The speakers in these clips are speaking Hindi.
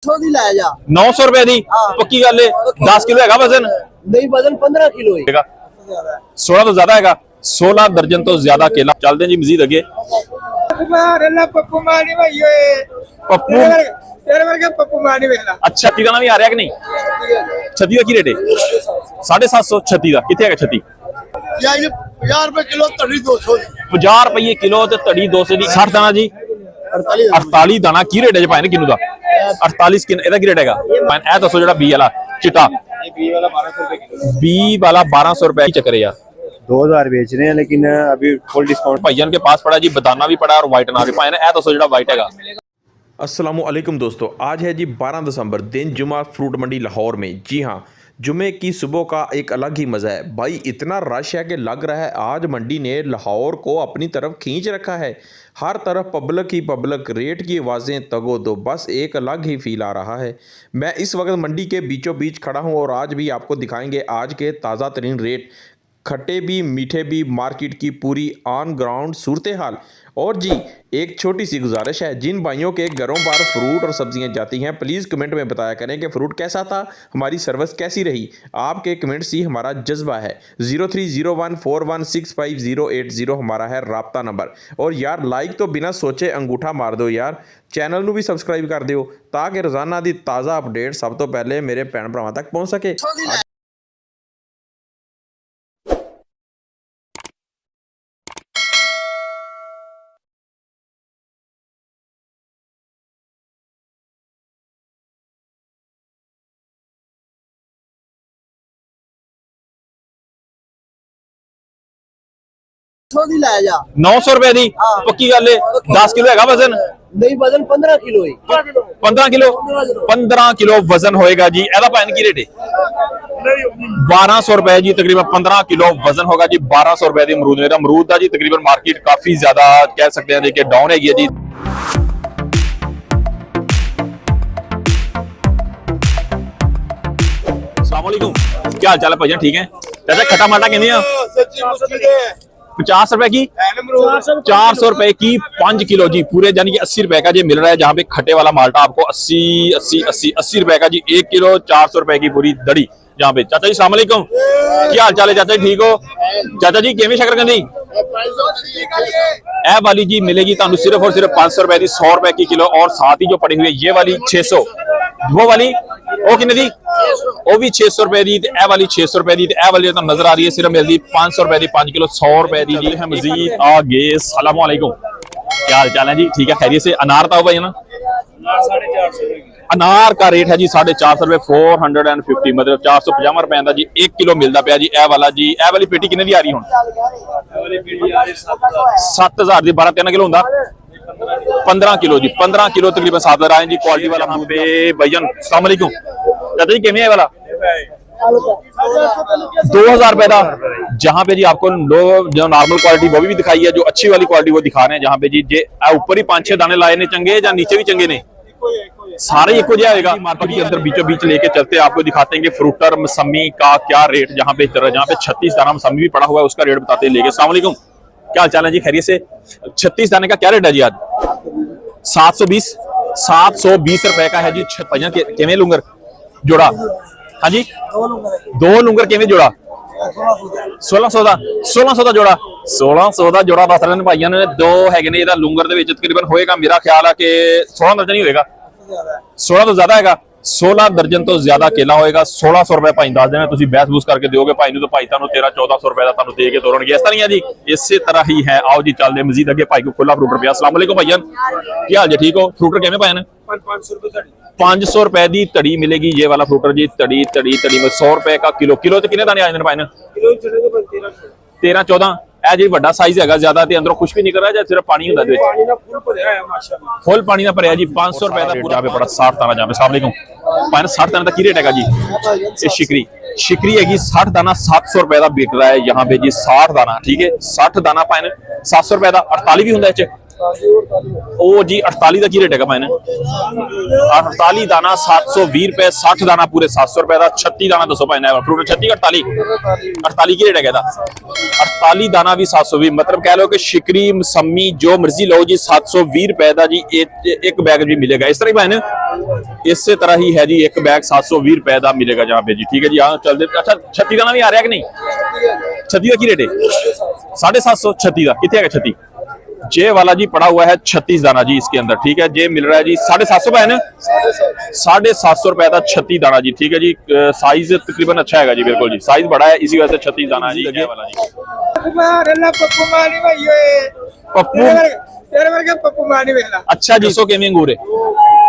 900 रुपए दी पक्की गल है। 10 किलो है वजन? नहीं, वजन 15 किलो है। 16 तो ज्यादा है, 16 दर्जन तो ज्यादा केला। चलते जी मजीद अगे। अच्छा, 36 का भी आ रहा कि नहीं? 36 का की रेट है? 750। 36 का कितने है? 36 50 रुपए किलो, तड़ी 200। 50 रुपये किलो ते तड़ी 200 दी। 60 दाना जी? 48 दाना की रेट है भाई किनू का? 48 की रेट है। ए दसो जो बी वाला चिट्टा बी वाला 1200 रुपए की चक्कर है यार। 2000 बेच रहे हैं, लेकिन अभी फुल डिस्काउंट भाईजान के पास पड़ा जी। बदाना भी पड़ा और व्हाइट अनार भी। भाई ने ए दसो जो व्हाइट है। अस्सलामुअलैकुम दोस्तों, आज है जी 12 दिसंबर, दिन जुमा, फ्रूट मंडी लाहौर में। जी हाँ, जुमे की सुबह का एक अलग ही मज़ा है भाई। इतना रश है कि लग रहा है आज मंडी ने लाहौर को अपनी तरफ खींच रखा है। हर तरफ पब्लिक ही पब्लिक, रेट की आवाज़ें तगो दो, बस एक अलग ही फील आ रहा है। मैं इस वक्त मंडी के बीचों बीच खड़ा हूँ और आज भी आपको दिखाएंगे आज के ताज़ा तरीन रेट, खट्टे भी मीठे भी, मार्केट की पूरी ऑन ग्राउंड सूरत हाल। और जी एक छोटी सी गुजारिश है, जिन भाइयों के घरों पर फ्रूट और सब्जियां जाती हैं प्लीज़ कमेंट में बताया करें कि फ़्रूट कैसा था, हमारी सर्विस कैसी रही। आपके कमेंट्स ही हमारा जज्बा है। 0301416580 हमारा है राब्ता नंबर। और यार लाइक तो बिना सोचे अंगूठा मार दो यार। चैनल ਨੂੰ भी सबसक्राइब कर ਦਿਓ ताकि रोज़ाना की ताज़ा अपडेट सब तो पहले मेरे भैन भरावां तक पहुँच सके। जा 900 रुपए दी पक्की गल है। 10 किलो है वजन? नहीं, वजन 15 किलो है। 15 किलो? 15 किलो वजन होएगा जी। एदा पैन की रेट है? 1200 रुपए जी तकरीबन। 15 किलो वजन होगा जी। 1200 रुपए दी अमरूद। मेरा अमरूद का जी तकरीबन मार्केट काफी ज्यादा कह सकते हैं देखिए डाउन है जी। अस्सलाम वालेकुम, क्या हाल चाल है भाईजान? ठीक है चाचा। खट्टा माटा कहने 50 रुपए की? 400 रुपए की 5 किलो जी पूरे, यानी कि 80 रुपए का जी मिल रहा है। जहाँ पे खट्टे वाला माल्टा आपको 80 रुपए का जी 1 किलो। 400 रुपए की पूरी दड़ी जहाँ पे। चाचा जी सलाम अलैकुम, क्या हाल चाल है चाचा जी? ठीक हो चाचा जी? केवी शकरकंदी ए वाली जी मिलेगी तुहानू सिर्फ और सिर्फ 500 रुपए की, 100 रुपए की किलो। और साथ ही जो पड़ी हुई है ये वाली 600, वो वाली वो कितने दी? वो भी 600 रुपए दी। ए वाली 600 रुपए दी। ए वाली तो नजर आ रही है सिर्फ मिलती 500 रुपए की 5 किलो, 100 रुपए दी जी है मजीद आगे। अस्सलाम वालेकुम, क्या हाल चाल है जी? ठीक है खैरियत से। अनार था भाई ना? 450 का रेट है जी 450 रुपए। 450 मतलब 450 रुपए का जी 1 किलो मिलता पाया जी। ए वाला जी ए वाली पेटी कितने दी आ रही हूँ? 7000 दी। 12-13 किलो होंगे? 15 किलो जी। 15 किलो तकरीबन 7000 आए जी। क्वालिटी वाला भाईजान अस्सलाम वालेकुम। चाचा जी कितने वाला? 2000 रुपए का। जहाँ पे जी आपको जो नॉर्मल क्वालिटी वो भी दिखाई है, जो अच्छी वाली क्वालिटी वो दिखा रहे हैं। जहाँ पे जी जे ऊपर ही 5-6 दाने लाए ने चंगे या नीचे भी चंगे ने? सारे एक हो जाएगा। मार्केट के अंदर बीचों बीच लेके चलते आपको दिखाते हैं कि फ्रूटर मौसमी का क्या रेट। जहाँ पे 36 दाना मौसमी भी पड़ा हुआ है उसका रेट बताते हैं लेके। अस्सलाम वालेकुम, क्या हाल चाल है जी? खैरियत से। 36 दाने का क्या रेट है जी आज? 720 रुपए का है जी। किवें लूंगर जोड़ा? हाँ जी 2 लूंगर किवें जोड़ा? 1600 का। 1600 का जोड़ा? 1600 का जोड़ा दस रहे भाइयों ने। 2 है लूंगर दे विच तकरीबन होएगा मेरा ख्याल है कि 16 दर्जन ही होएगा। 16 तो ज्यादा है। 16 दर्जन तो ज्यादा केला होएगा। 1600 रुपए भाई दस देना। तुम बहस बूस करके दोगे भाई तो भाई तुम 1300-1400 रुपए का दे के तोड़नगे। इस तरह है जी, इसी तरह ही है। आओ जी चलते मजीद अगे। भाई को खुला फ्रूटर पिया। अस्सलाम वालेकुम भाईजान, क्या हाल जी? ठीक हो? फ्रूटर किवें पाए ने? 500 रुपए की तड़ी मिलेगी ये वाला फ्रूटर जी। तड़ी में 100 रुपए का किलो। किलो तो कितने दाने आए भाई ने? 13-14 ए जी बड़ा साइज है ज्यादा। अंदरों कुछ भी नहीं कर रहा है, सिर्फ पानी होता है फुल पानी ना भरया जी। 500 रुपए का पूरा पड़ा। 60 दाना जहाँ पे। अस्सलाम वालेकुम भाई, 60 दाना का की रेट है जी? ये शिकरी हैगी 60 दाना 700 रुपए का बिक रहा है यहाँ पे जी। 60 दाना ठीक है। 60 दाना पाए 700 रुपए का। 48 भी होंगे ਉਹ ਜੀ 48 ਦਾ ਕੀ ਰੇਟ ਹੈਗਾ ਭਾਈ? 48 ਦਾਣਾ 720 ਰੁਪਏ, 60 ਦਾਣਾ ਪੂਰੇ 700 ਰੁਪਏ ਦਾ, 36 ਦਾਣਾ ਦੱਸੋ ਭਾਈ ਨਾ ਫਰੂਟ 36 48 48 ਕੀ ਰੇਟ ਹੈਗਾ ਇਹਦਾ? 48 ਦਾਣਾ ਵੀ 720, मतलब कह लो कि शिकरी मसम्मी जो मर्जी लो जी 720 रुपए का जी एक बैग भी मिलेगा। इस तरह ही भाई ना इसी तरह ही है जी, एक बैग 720 रुपए का मिलेगा जहाँ पे जी। ठीक है जी, हाँ चलते। अच्छा 36 दाना भी आ रहा है कि नहीं? 36 का की रेट है? 750। 36 का कितने है? 36 जे वाला जी पड़ा हुआ है 36 दाना जी इसके अंदर। ठीक है, जे मिल रहा है जी 750 रुपए है ना, 750 रुपए का 36 दाना जी। ठीक है जी, साइज तकरीबन अच्छा है जी, बिल्कुल जी साइज बड़ा है, इसी वजह से 36 दाना है जी। ये वाला जी पप्पू। अच्छा जी, सो केमी अंगूर है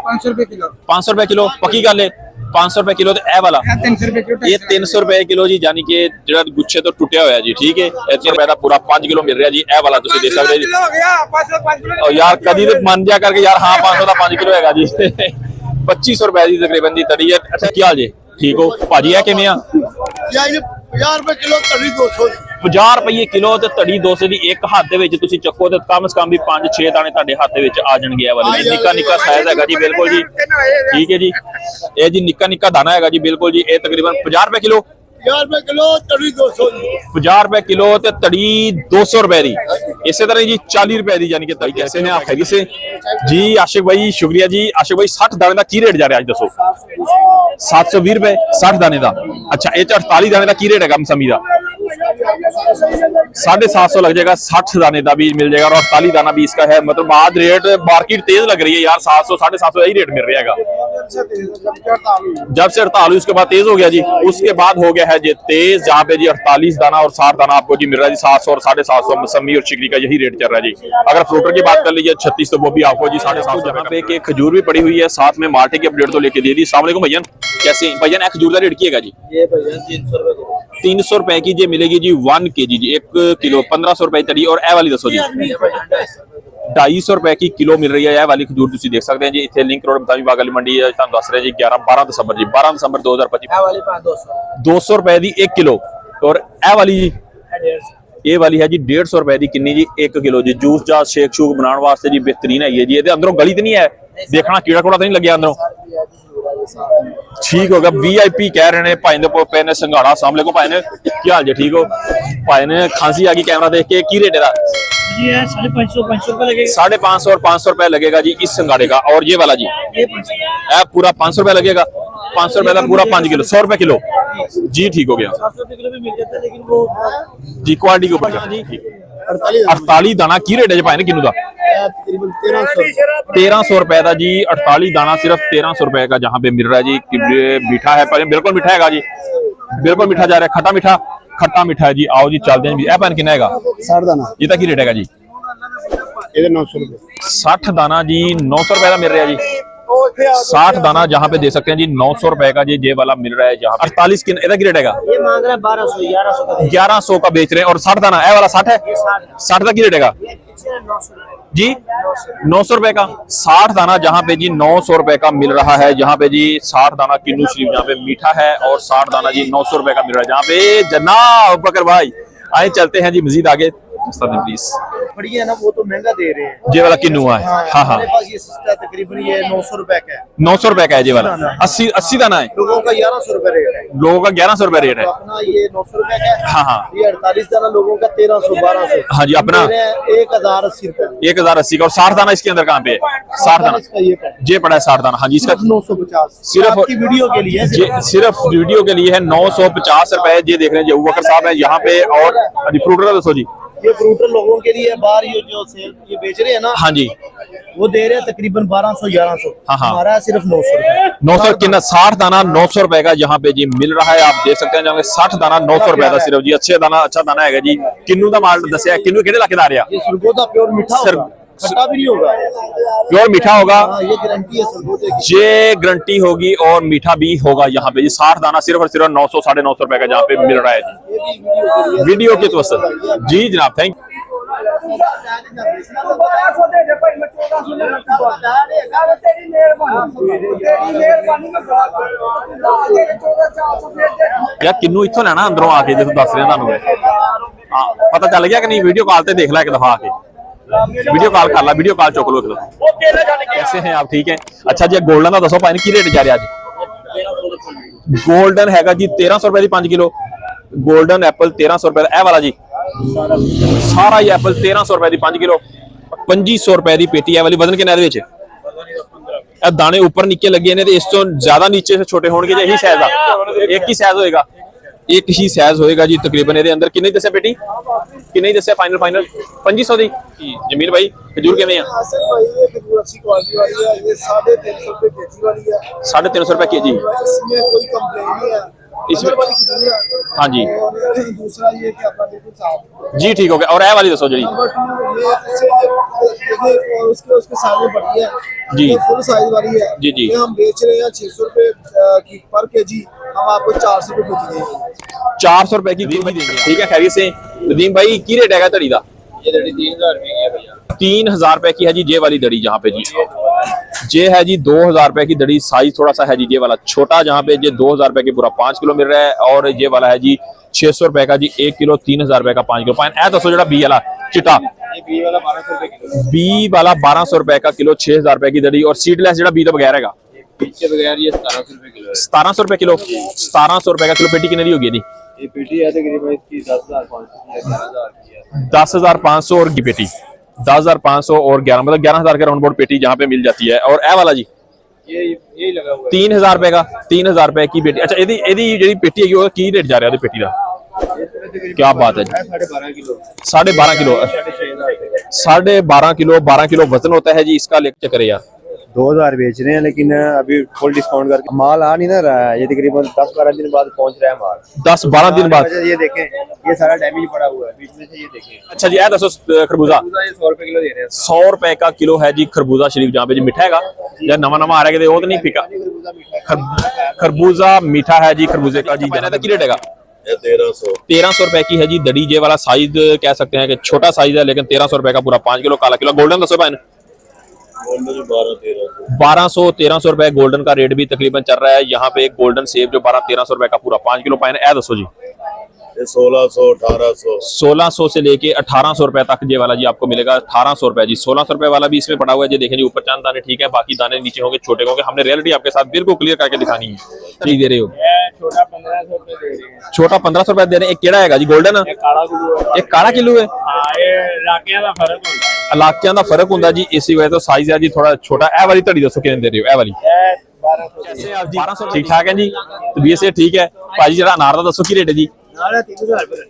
500 रुपए किलो। 500 रुपए किलो पक्की गल है। 500 रुपए किलो ए वाला, 300 रुपए किलो। ये 300 रुपए किलो जी, यानी कि जेड़ा गुच्छे तो टुटिया होया जी। ठीक है, 300 रुपए का पूरा 5 किलो मिल रहा जी। ए वाला तुसी दे सकते जी। और यार कदी ते मन जा करके यार, हाँ 500 का 5 किलो हैगा जी। 2500 रुपए दी तकरीबन दी तड़ी है। अच्छा क्या हाल जी? ठीक हो भाजी? है किवें आ? 50 रुपए किलो, तड़ी 200। 50 रुपए किलो ते तड़ी 200 दी एक हाथ दे विच तुसी चक्को ते कम से कम भी 5-6 दाने तुहाडे हाथ दे विच आ जाणगे। ए वाले जी निक्का निक्का साइज हैगा जी, बिल्कुल जी। ठीक है जी, ये जी निक्का निक्का दाना हैगा जी, बिल्कुल जी। ये तकरीबन 50 रुपए किलो, 50 रुपए किलो, तड़ी 200। 50 रुपए किलो ते तड़ी 200 रुपए दी। इसी तरह जी 40 रुपए दी, यानी कि तड़ी कैसे ने आखेगी से जी। आशिक भाई शुक्रिया जी। आशिक भाई 60 दाने का की रेट जा रहा है आज दसो? 720 रुपए 60 दाने का। अच्छा ये 48 दाने का की रेट है मौसमी का? 750 लग जाएगा। 60 दाने का भी मिल जाएगा और 48 दाना भी इसका है। मतलब आज रेट मार्केट तेज लग रही है यार, 700 750 यही रेट मिल रहा है। जब से 48 उसके बाद तेज हो गया जी, उसके बाद हो गया है जी तेज, जहाँ पे जी 48 दाना और 60 दाना आपको जी मिल रहा है जी 700 और 750 मौसमी और शिकरी का यही रेट चल रहा है जी। अगर फ्रूटर की बात कर लीजिए 36 तो वो भी आपको जी 750। जहाँ पे एक खजूर भी पड़ी हुई है, साथ में माल्टे की अपडेट तो लेके दे दी। अस्सलाम वालेकुम भैया, कैसे भैया? ने खजूर का रेट किएगा जी? ये भैया 300 रुपए। 300 रुपए की जी मिलेगी जी 1 kg जी, 1 किलो 1500 रुपए तड़ी। और ए वाली दसो जी? 250 रुपए की किलो मिल रही है। ए वाली खजूर तुसी देख सकते हैं जी, इतने लिंक रोड मुताबिक बागल मंडी है। दस रहे जी 12 दिसंबर जी, 12 दिसंबर 2025। 200 रुपए की 1 किलो। और ए वाली जी? ये वाली है जी 150 रुपए की किन्नी जी 1 किलो जी। जूस जास शेक शूक बनाने वास्ते जी बेहतरीन है ये जी। ये अंदरों गली तो नहीं है, देखना कीड़ा कूड़ा तो नहीं लगे अंदरों? ठीक होगा। VIP कह रहे हैं भाई ने पे ने संघाड़ा। अस्सलाम वालेकुम भाई ने, क्या हाल जी? ठीक हो भाई ने? खांसी आ गई कैमरा देख के। की रेट है? 550 रुपए लगेगा। 550 और 500 रुपए लगेगा जी इस संघाड़े का। और ये वाला जी पूरा 500 रुपए लगेगा। 500 रुपए का पूरा 5 किलो, 100 रुपए किलो जी। ठीक हो गया 700 रुपए किलो भी मिल जाता है, लेकिन वो जी क्वालिटी के ऊपर जी। 48 दाना की रेट है जी भाई ने किन्नू का? तकरीबन 1300। 1300 रुपए का जी 48 दाना, सिर्फ 1300 रुपए का जहाँ पे मिल रहा है जी। मीठा है पर बिल्कुल मीठा है जी, बिल्कुल मीठा जा रहा है, खट्टा मीठा है जी। आओ जी चलते हैं जी। पैन कितना है? 60 दाना। ये की रेट है जी? 900 रुपए। 60 दाना जी 900 रुपए का मिल रहा है जी। 60 दाना जहाँ पे दे सकते हैं जी 900 रुपए का जी। ये वाला मिल रहा है जहाँ 48 की रेट है? ये मांग रहा है 1200 1100 का बेच रहे हैं। और 60 दाना ए वाला 60 है? 60 का की रेट है जी? 900 रुपए का। 60 दाना जहाँ पे जी 900 रुपए का मिल रहा है। जहाँ पे जी 60 दाना किन्नू शरीफ जहाँ पे मीठा है, और 60 दाना जी 900 रुपए का मिल रहा है जहाँ पे जनाब बकर भाई। आए चलते हैं जी मजीद आगे, प्लीज। बढ़िया है ना, वो तो महंगा दे रहे हैं। ये वाला किन्नू है? हाँ हाँ, हमारे पास ये सस्ता तकरीबन ये 900 रुपए का है। 900 रुपए का है ये वाला। 80 दाना है। लोगों का 1100 रुपए रेट है। लोगों का 1100 रुपए रेट है। तो अपना ये 900 रुपए का है। हाँ हाँ, ये 48 दाना लोगों का 1300 1200। हाँ जी, अपना 1080 रुपए। 1080 का। और 60 दाना इसके अंदर कहाँ पे है? 60 दाना इसका ये पड़ा है 60 दाना। हाँ जी, इसका 950 सिर्फ आपकी वीडियो के लिए है। सिर्फ वीडियो के लिए है 950 रुपए। ये देख रहे हैं अबू बकर साहब है यहाँ पे। और फ्रूटर दसो जी? ये फ्रूटर लोगों के लिए बाहर ये जो सेल ये बेच रहे हैं ना, हाँ जी, वो दे रहे हैं तकरीबन 1200 1100। हाँ हाँ, हमारा है सिर्फ 900 रुपए। 900 कितना? 60 दाना 900 रुपए का यहाँ पे जी मिल रहा है। आप देख सकते हैं जहाँ 60 दाना 900 रुपए का सिर्फ जी। अच्छा दाना है जी। किन्नू का माल दसिया? किन्नू केड़े इलाके दा आ रहा? ये सरगोदा प्योर मीठा होगा, खट्टा भी नहीं होगा, प्योर मीठा होगा। ये गारंटी है सरगोदे की। ये गारंटी होगी और मीठा भी होगा यहाँ पे जी। 60 दाना सिर्फ और सिर्फ 900 950 रुपए का जहाँ पे मिल रहा है जी। वीडियो के तो जी जनाब, थैंक यू। यार किन्नू इत्थों लेना अंदरों आके, जो दस रहे तुहानू मैं। हाँ पता चल गया कि नहीं? वीडियो कॉल ते देख ला एक दफा आके। वीडियो कॉल कर ला, वीडियो कॉल चुक लो। कैसे हैं आप, ठीक है? अच्छा जी गोल्डन का दसो भाई की रेट जा रहा अज? गोल्डन हैगा जी 1300 रुपए की 5 किलो। गोल्डन एप्पल 1300 रुपए का, वाला जी सारा ही एप्पल 1300 रुपए की 5 किलो। 2500 रुपए की पेटी है वाली। वजन कितना है? दाने ऊपर निके लगे ने, इस तो ज्यादा नीचे से छोटे होंगे जी। यही साइज है, एक ही साइज होएगा, एक ही साइज होएगा जी तकरीबन। ये अंदर कितने दसे बेटी, कितने दसे फाइनल 2500 दी। जमील भाई खजूर किवें आ? 350 रुपए के जी। इसमें हाँ जी दूसरा ये कि अपना बिल्कुल साफ जी, ठीक हो गया। और ए वाली दसो जी। उसके साइज में बड़ी है जी, फुल साइज वाली है जी जी। ये हम बेच रहे हैं 600 रुपए की पर केजी। हम आपको 400 रुपए बेच देंगे। 400 रुपए की देंगे, ठीक है? खैरियत से नदीम भाई की रेट है दड़ी का? ये दड़ी 3000 रुपए की है भैया। 3000 रुपए की है जी ये वाली दड़ी। जहाँ पे जी ये है जी 2000 रुपए की दड़ी। साइज थोड़ा सा है जी ये वाला छोटा, जहाँ पे ये 2000 रुपए की पूरा 5 किलो मिल रहा है। और ये वाला है जी 600 रुपए का जी 1 किलो। 3000 रुपए का 5 किलो। पाइन ए दसो जो बी वाला चिट्टा, ये बी वाला 1200 रुपए किलो। बी वाला 1200 रुपए का किलो। 6000 रुपए की दड़ी। और सीडलेस जो बी तो बगैर है बीच के बगैर ये 1700 रुपए किलो है। 1700 रुपए किलो। 1700 रुपए का किलो। पेटी कितने की होगी जी? ये पेटी है तकरीबन इसकी 10500 की है, 11000 की है। 10500 और की पेटी 10500 और 11 मतलब 11000 के राउंड बोर्ड पेटी जहाँ पे मिल जाती है। और ए वाला जी ये यही लगा हुआ है 3000 रुपए का। 3000 रुपए की पेटी। अच्छा एदी पेटी है वो की रेट जा रहा है पेटी का? क्या बात है जी? 12.5 किलो। 12.5 किलो। 12.5 किलो। 12 किलो वजन होता है जी इसका। लेके चक्कर यार 2000 बेच रहे हैं, लेकिन अभी फुल डिस्काउंट करके माल आ नहीं ना रहा है। ये तकरीबन 10-12 दिन बाद पहुंच रहा है माल। 10-12 दिन बाद। ये देखें, ये सारा डैमेज पड़ा हुआ है बीच में से। ये देखें। अच्छा जी ए दसो खरबूजा ये 100 रुपए किलो दे रहे हैं। 100 रुपए का किलो है जी खरबूजा शरीफ। जहाँ पे जी मिठा है या नवा आ रहा है वो तो नहीं फीका? खरबूजा मीठा है जी खरबूजे का जी। जाना की रेट है? 1300 रुपए की है जी दड़ी। ये वाला साइज कह सकते हैं कि छोटा साइज है, लेकिन 1300 रुपए का पूरा 5 किलो काला किलो। गोल्डन दसो भाई 1200-1300 रुपए गोल्डन का रेट भी तकरीबन चल रहा है यहाँ पे। एक गोल्डन सेब जो 1200-1300 रुपए का पूरा 5 किलो पाइन। ए दसो जी 1600 से लेके 1800 रुपए तक ये वाला जी आपको मिलेगा। 1800 रुपए जी। 1600 रुपए वाला भी इसमें पड़ा हुआ है जी। देखें जी ऊपर चांद दाने ठीक है, बाकी दाने नीचे होंगे छोटे होंगे। हमने रियलिटी आपके साथ बिल्कुल क्लियर करके दिखानी है। ठीक दे रहे हो? छोटा 1500 रुपए दे रहे हैं। छोटा 1500 रुपए दे रहे हैं। एक केड़ा है जी गोल्डन? एक काला किलो है। इलाकियां दा फर्क होता है। इलाकियां दा फर्क होता जी, इसी वजह तो साइज है जी थोड़ा छोटा। ए वाली धड़ी दसो कितने दे रहे हो? ए वाली 1200 ठीक ठाक है जी। तो से ठीक है भाजी। जरा अनार का दसो की रेट है जी?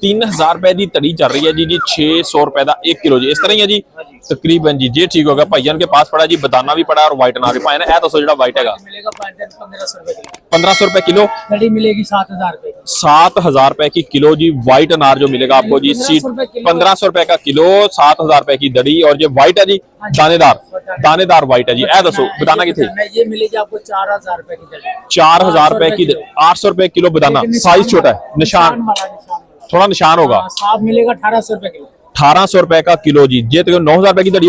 3000 रुपए की धड़ी चल रही है जी। 600 रुपए का 1 किलो जी। इस तरह ही है जी तकरीबन जी। ये ठीक होगा। भाईजान के पास पड़ा जी बताना भी पड़ा और व्हाइट अनार भी पाए ना। दसो जो व्हाइट है 1500 रुपए किलो। दड़ी मिलेगी 7000 रुपए की। 7000 रुपए की किलो जी। व्हाइट अनार जो मिलेगा आपको जी 1500 रुपए का किलो। 7000 रुपए की दड़ी। और ये व्हाइट है जी दानेदार व्हाइट है जी। ए दसो बताना की थे? ये मिलेगी आपको 4000 रुपए की दड़ी। 4000 रुपए की 800 रुपए किलो बताना। साइज छोटा है, निशान थोड़ा निशान होगा। साफ मिलेगा 1800 रुपए किलो। 1800 रुपए का किलो जी। ये तो 9000 रुपए की दड़ी होगी।